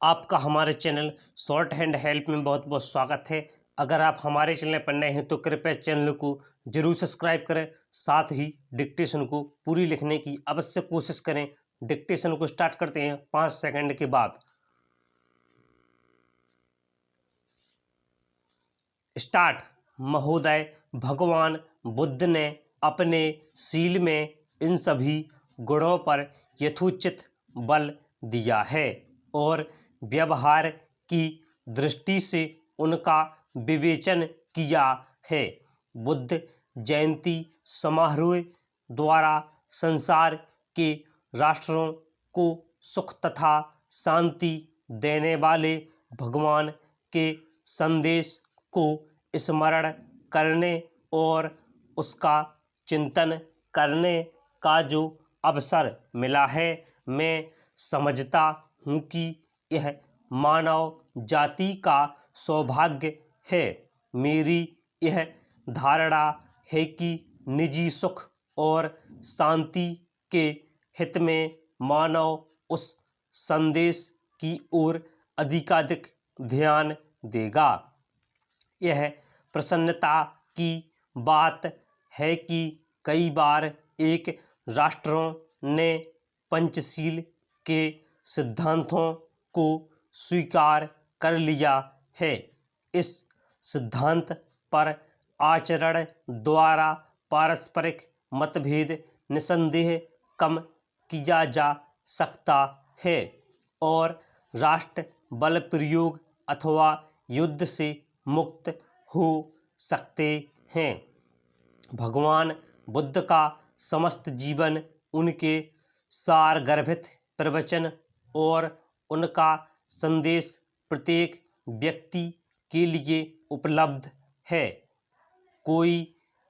आपका हमारे channel short hand help में बहुत बहुत स्वागत है। अगर आप हमारे चैनल पर नए हैं तो कृपया चैनल को जरूर सब्सक्राइब करें। साथ ही डिक्टेशन को पूरी लिखने की अवश्य कोशिश करें। डिक्टेशन को स्टार्ट करते हैं 5 सेकंड के बाद। स्टार्ट। महोदय, भगवान बुद्ध ने अपने शील में इन सभी गुणों पर यथोचित बल दिया है और व्यवहार की दृष्टि से उनका विवेचन किया है। बुद्ध जयंती समारोह द्वारा संसार के राष्ट्रों को सुख तथा शांति देने वाले भगवान के संदेश को स्मरण करने और उसका चिंतन करने का जो अवसर मिला है, मैं समझता हूँ कि यह मानव जाति का सौभाग्य है। मेरी यह धारणा है कि निजी सुख और शांति के हित में मानव उस संदेश की ओर अधिकाधिक ध्यान देगा। यह प्रसन्नता की बात है कि कई बार एक राष्ट्रों ने पंचशील के सिद्धांतों को स्वीकार कर लिया है। इस सिद्धांत पर आचरण द्वारा पारस्परिक मतभेद निसंदेह कम किया जा सकता है और राष्ट्र बल प्रयोग अथवा युद्ध से मुक्त हो सकते हैं। भगवान बुद्ध का समस्त जीवन, उनके सारगर्भित प्रवचन और उनका संदेश प्रत्येक व्यक्ति के लिए उपलब्ध है। कोई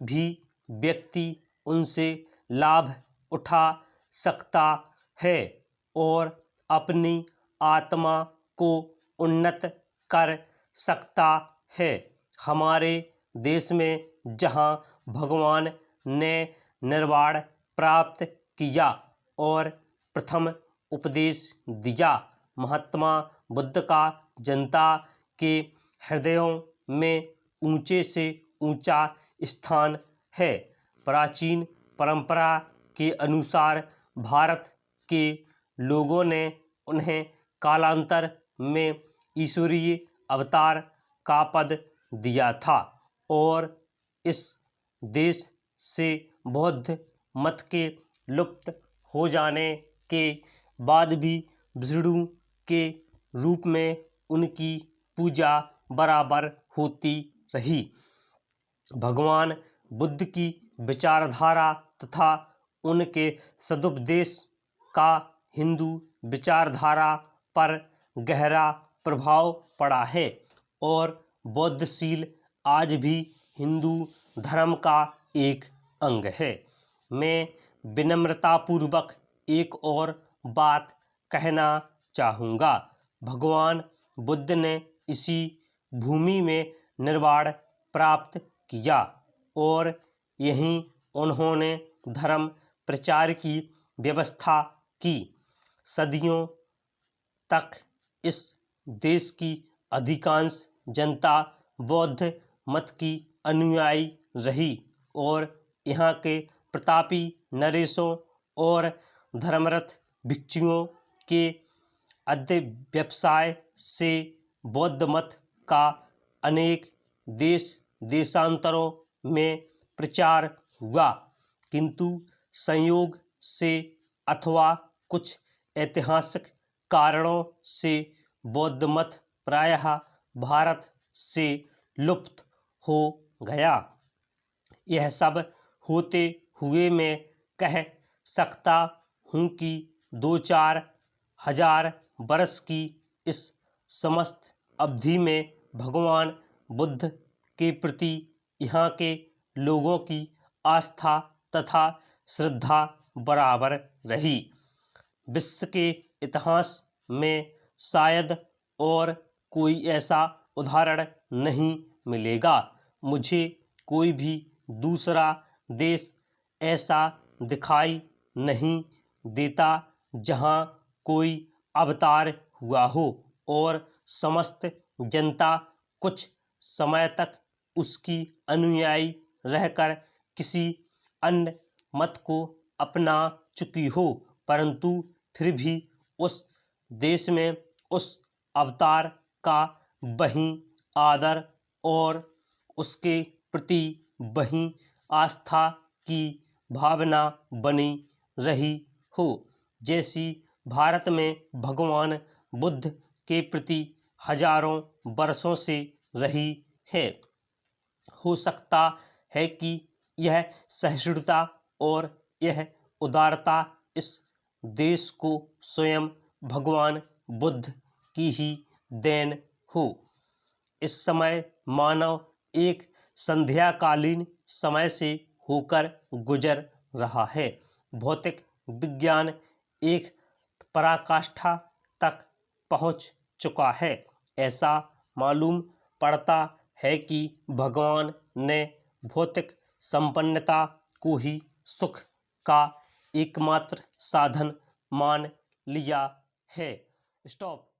भी व्यक्ति उनसे लाभ उठा सकता है और अपनी आत्मा को उन्नत कर सकता है। हमारे देश में जहाँ भगवान ने निर्वाण प्राप्त किया और प्रथम उपदेश दिया, महात्मा बुद्ध का जनता के हृदयों में ऊंचे से ऊंचा स्थान है। प्राचीन परंपरा के अनुसार भारत के लोगों ने उन्हें कालांतर में ईश्वरीय अवतार का पद दिया था और इस देश से बौद्ध मत के लुप्त हो जाने के बाद भी विष्णु के रूप में उनकी पूजा बराबर होती रही। भगवान बुद्ध की विचारधारा तथा उनके सदुपदेश का हिंदू विचारधारा पर गहरा प्रभाव पड़ा है और बौद्धशील आज भी हिंदू धर्म का एक अंग है। मैं विनम्रतापूर्वक एक और बात कहना चाहूँगा। भगवान बुद्ध ने इसी भूमि में निर्वाण प्राप्त किया और यहीं उन्होंने धर्म प्रचार की व्यवस्था की। सदियों तक इस देश की अधिकांश जनता बौद्ध मत की अनुयायी रही और यहाँ के प्रतापी नरेशों और धर्मरत भिक्षुओं के अध्यवसाय से बौद्ध मत का अनेक देश देशांतरों में प्रचार हुआ, किंतु संयोग से अथवा कुछ ऐतिहासिक कारणों से बौद्ध मत प्रायः भारत से लुप्त हो गया। यह सब होते हुए मैं कह सकता हूँ कि 2-4 हजार वर्ष की इस समस्त अवधि में भगवान बुद्ध के प्रति यहाँ के लोगों की आस्था तथा श्रद्धा बराबर रही। विश्व के इतिहास में शायद और कोई ऐसा उदाहरण नहीं मिलेगा। मुझे कोई भी दूसरा देश ऐसा दिखाई नहीं देता जहाँ कोई अवतार हुआ हो और समस्त जनता कुछ समय तक उसकी अनुयायी रहकर किसी अन्य मत को अपना चुकी हो, परंतु फिर भी उस देश में उस अवतार का वही आदर और उसके प्रति वही आस्था की भावना बनी रही हो जैसी भारत में भगवान बुद्ध के प्रति हजारों वर्षों से रही है। हो सकता है कि यह सहिष्णुता और यह उदारता इस देश को स्वयं भगवान बुद्ध की ही देन हो। इस समय मानव एक संध्याकालीन समय से होकर गुजर रहा है। भौतिक विज्ञान एक पराकाष्ठा तक पहुंच चुका है। ऐसा मालूम पड़ता है कि भगवान ने भौतिक संपन्नता को ही सुख का एकमात्र साधन मान लिया है। स्टॉप।